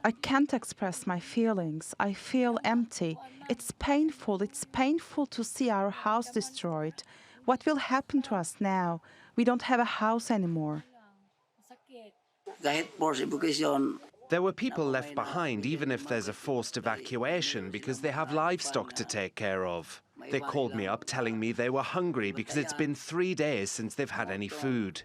I can't express my feelings. I feel empty. It's painful. It's painful to see our house destroyed. What will happen to us now? We don't have a house anymore. There were people left behind even if there's a forced evacuation because they have livestock to take care of. They called me up telling me they were hungry because it's been 3 days since they've had any food.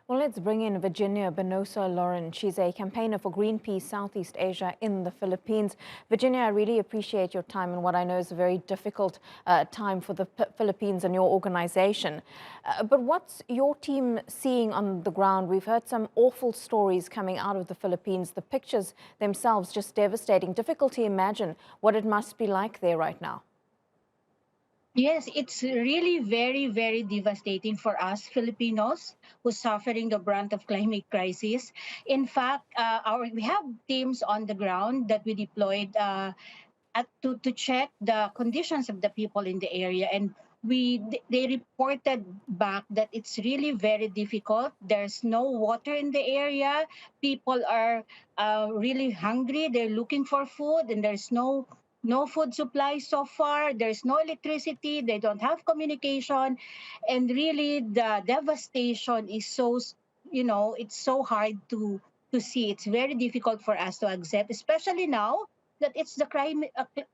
Well, let's bring in Virginia Benosa-Llorin. She's a campaigner for Greenpeace Southeast Asia in the Philippines. Virginia, I really appreciate your time in what I know is a very difficult time for the Philippines and your organization. But what's your team seeing on the ground? We've heard some awful stories coming out of the Philippines. The pictures themselves just devastating. Difficult to imagine what it must be like there right now. Yes, it's really very, very devastating for us Filipinos who's suffering the brunt of climate crisis. In fact, we have teams on the ground that we deployed to check the conditions of the people in the area, and they reported back that it's really very difficult. There's no water in the area. People are really hungry. They're looking for food, and there's no food supply so far. There's no electricity. They don't have communication, and really the devastation is it's so hard to see. It's very difficult for us to accept, especially now that it's the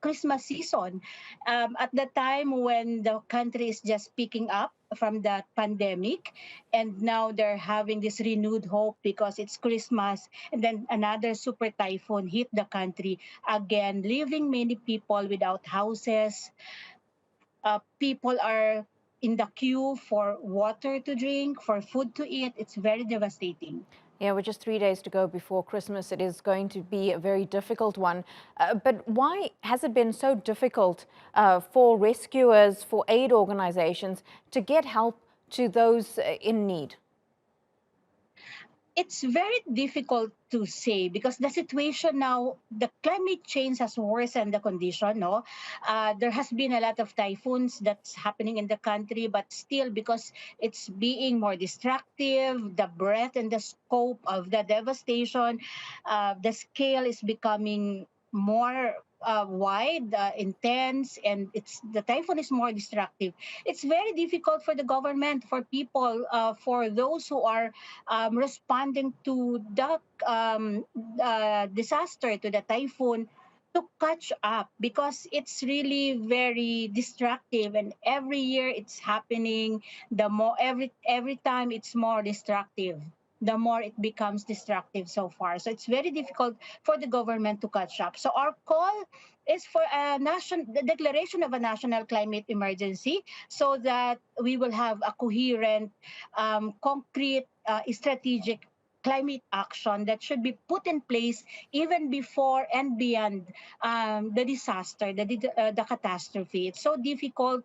Christmas season, at the time when the country is just picking up from the pandemic, and now they're having this renewed hope because it's Christmas, and then another super typhoon hit the country again, leaving many people without houses. People are in the queue for water to drink, for food to eat. It's very devastating. Yeah, with just 3 days to go before Christmas, it is going to be a very difficult one. But why has it been so difficult for rescuers, for aid organizations to get help to those in need? It's very difficult to say because the situation now, the climate change has worsened the condition. No, there has been a lot of typhoons that's happening in the country, but still, because it's being more destructive, the breadth and the scope of the devastation, the scale is becoming more wide, intense, and the typhoon is more destructive. It's very difficult for the government, for people, for those who are responding to the disaster, to the typhoon, to catch up because it's really very destructive, and every year it's happening. The more every time it's more destructive, the more it becomes destructive so far. So it's very difficult for the government to catch up. So our call is for the declaration of a national climate emergency, so that we will have a coherent, concrete, strategic climate action that should be put in place even before and beyond the disaster, the catastrophe. It's so difficult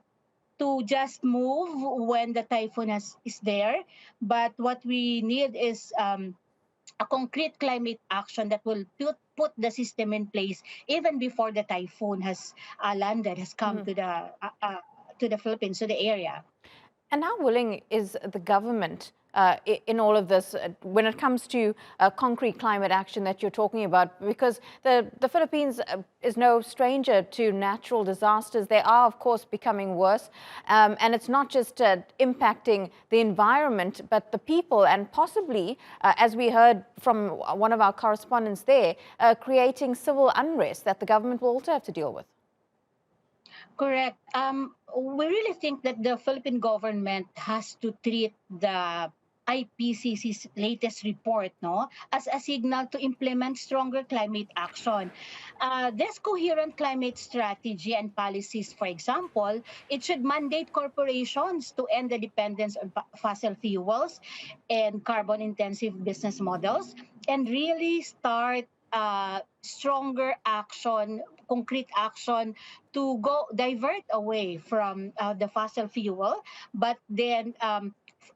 to just move when the typhoon is there, but what we need is a concrete climate action that will put the system in place even before the typhoon has landed, has come to the Philippines, to the area. And how willing is the government in all of this when it comes to concrete climate action that you're talking about? Because the Philippines is no stranger to natural disasters. They are, of course, becoming worse. And it's not just impacting the environment, but the people, and possibly, as we heard from one of our correspondents there, creating civil unrest that the government will also have to deal with. Correct. We really think that the Philippine government has to treat the IPCC's latest report, no, as a signal to implement stronger climate action. This coherent climate strategy and policies, for example, it should mandate corporations to end the dependence on fossil fuels and carbon-intensive business models, and really start stronger action, concrete action to go divert away from the fossil fuel, but then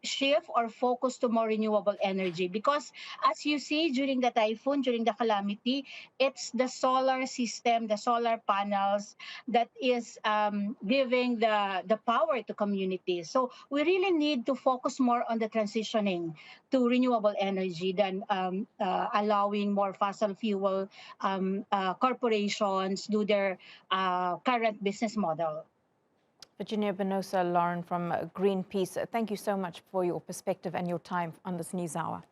shift or focus to more renewable energy, because as you see during the typhoon, during the calamity, it's the solar system, the solar panels that is giving the power to communities. So we really need to focus more on the transitioning to renewable energy than allowing more fossil fuel corporations do their current business model. Virginia Benosa-Llorin from Greenpeace, thank you so much for your perspective and your time on this News Hour.